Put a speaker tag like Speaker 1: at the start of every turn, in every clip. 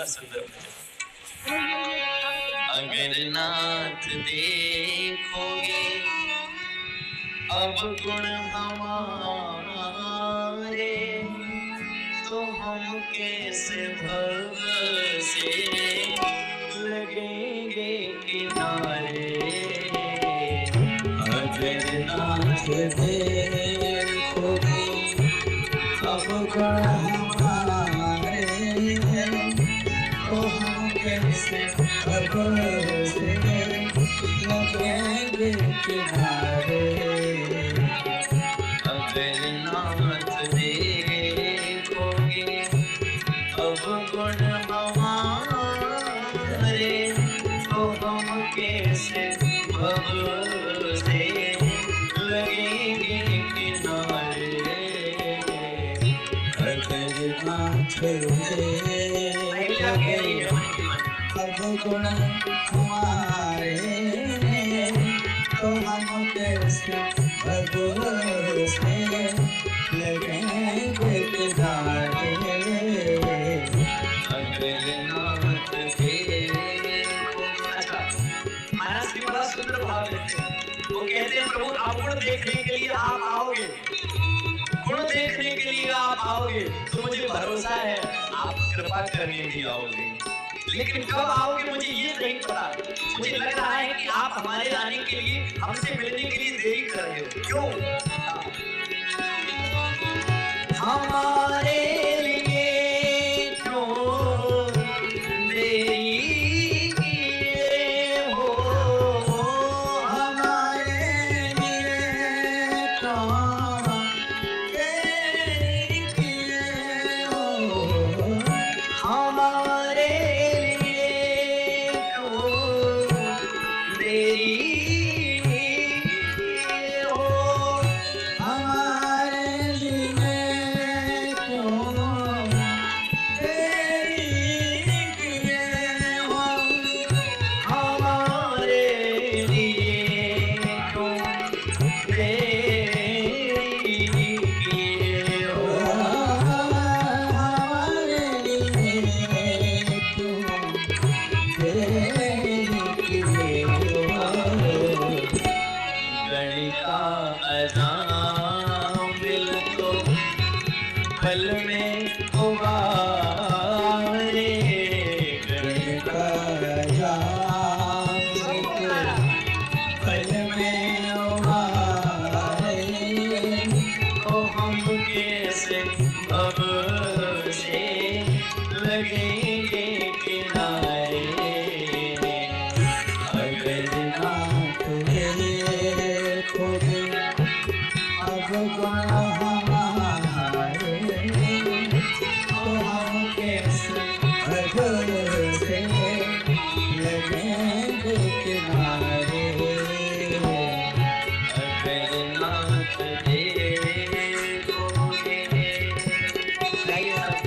Speaker 1: बड़ा सुंदर भजन। अगर नाथ देखोगे अब गुण हमारे, तो हम कैसे भव से लगेंगे किनारे। अगर नाथ देखोगे अब गुण हमारे, तो हम कैसे भव से लगेंगे किनारे। अगर नाथ देखोगे अब गुण हमारे, तो हम कैसे भव से लगेंगे किनारे। अगर नाथ देखोगे अब गुण हमारे, तो हम कैसे भव से लगेंगे किनारे। अगर नाथ देखो। महाराज की बड़ा सुंदर भाव देते हैं। वो कहते हैं प्रभु आप गुण देखने के लिए आप आओगे, गुण देखने के लिए आप आओगे, तो मुझे भरोसा है आप कृपा करने भी आओगे। लेकिन कब आओगे मुझे ये नहीं पता। मुझे लग रहा है कि आप हमारे आने के लिए, हमसे मिलने के लिए देरी कर रहे हो। क्यों? हमारे लिए क्यों देरी किए हो? हमारे लिए क्यों देरी किए हो? हमारे लिए क्यों देरी किए हो? हमारे लिए क्यों देरी किए हो? हमारे लिए क्यों देरी किए हो? हमारे लिए क्यों देरी किए हो? गणिका अनाम दिल को पल में उबारे। गणिका अनाम दिल को पल में उबारे, तो हम कैसे भव से लगेंगे किनारे। अगर नाथ देखोगे अब गुण हमारे, तो हम कैसे भव से लगेंगे किनारे। अगर नाथ देखोगे। गाइए सब।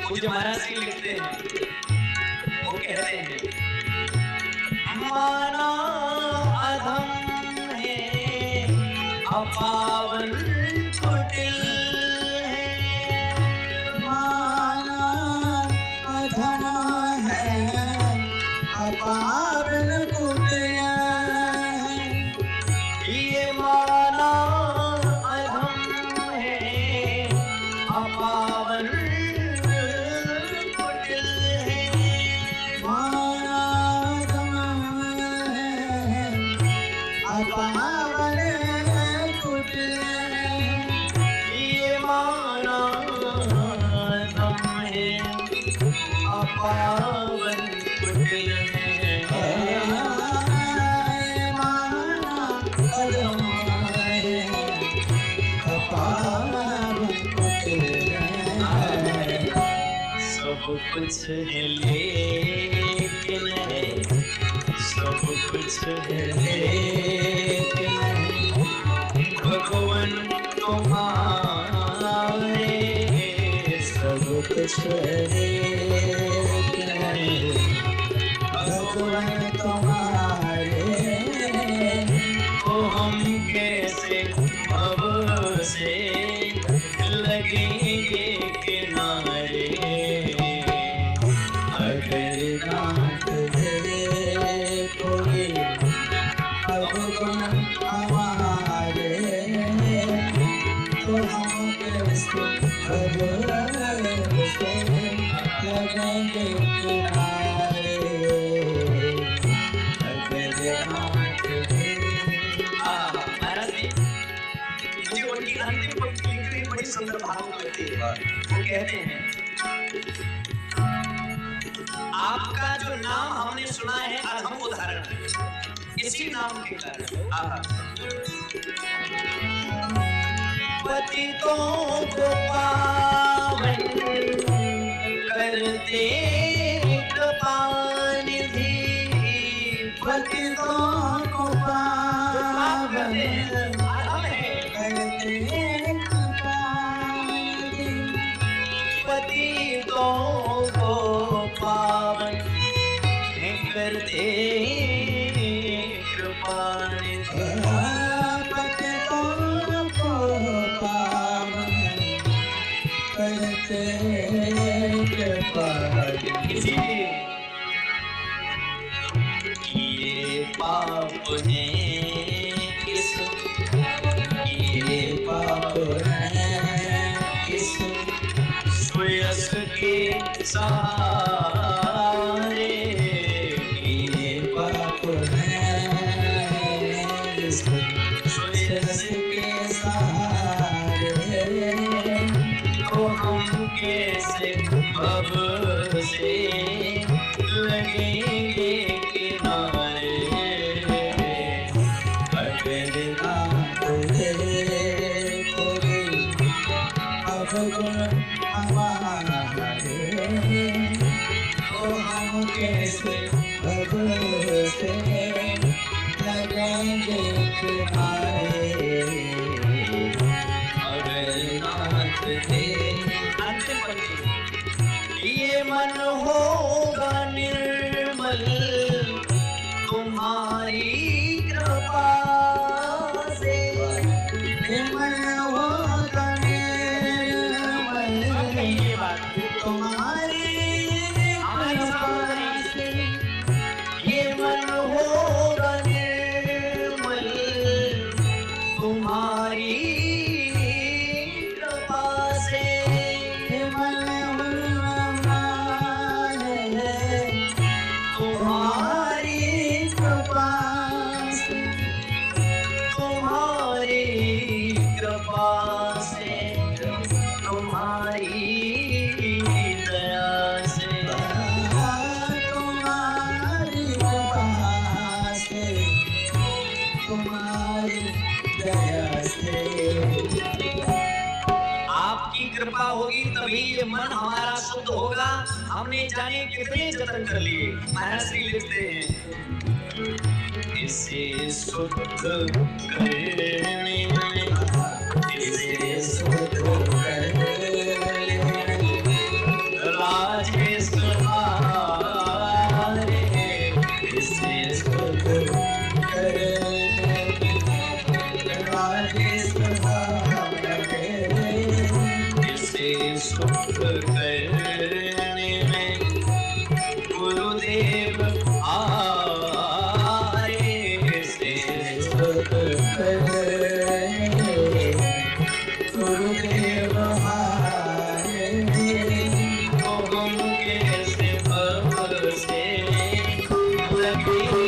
Speaker 1: पूज्य महाराज जी लिखते हैं, वो कहते हैं माना अधम है अपावन कुटिल है। माना अधम है अपावन कुटिल है। ये माना अधम है अपावन कुटिल है। माना अधम है अपावन कुटिल है। ये माना अधम है अपावन कुटिल है। कुछ है लेकिन सब कुछ है लेकिन भगवान तुम्हारे सब कुछ है लेकिन भगवान तुम्हारे तो हम कैसे अब से लगेंगे किनारे अगर नाथ दे कोई भगवान हमारे तो हम कैसे अब से लगेंगे किनारे अगर नाथ दे। महाराज जी मुझे उनकी अंतिम पंक्ति लिखी हुई बड़ी सुंदर भाव करती है। वो कहते हैं आपका जो नाम हमने सुना है अधम उदाहरण इसी नाम के कारण पतितों को पावन करते कृपानिधि पतितों को पावन पतितों को पावन करते कृपानिधि पतितों को पावन करते कृपानिधि ये पाप है किस ये पाप है किस सुयस के सहारे ये पाप है सुयस के सहारे तो हम कैसे भव से लगेंगे किनारे अगर नाथ दे कोई भगवान हमारे तो हम कैसे भव से लगेंगे किनारे अगर नाथ दे। अंतिम पंक्ति ये मन होगा निर्मल तुम्हारी कृपा से ये मन होगा निर्मल ये बात तुम्हारी कृपा से ये मन होगा निर्मल तुम्हारी कृपा से ये मन तुम्हारी कृपा से तुम्हारी कृपा से तुम्हारी दया से तुम्हारी कृपा से तुम्हारी दया से आपकी कृपा होगी तभी ये मन हमारा शुद्ध होगा। हमने जाने कितने जतन कर लिए। महाराज जी लिखते हैं इसे शुद्ध करने में इसे शुद्ध करने राजेश हमारे इसे शुद्ध करने राजेश इसे शुद्ध करने में गुरुदेव आए इसे शुद्ध करने गुरुदेव आए तो हम कैसे भव से लगे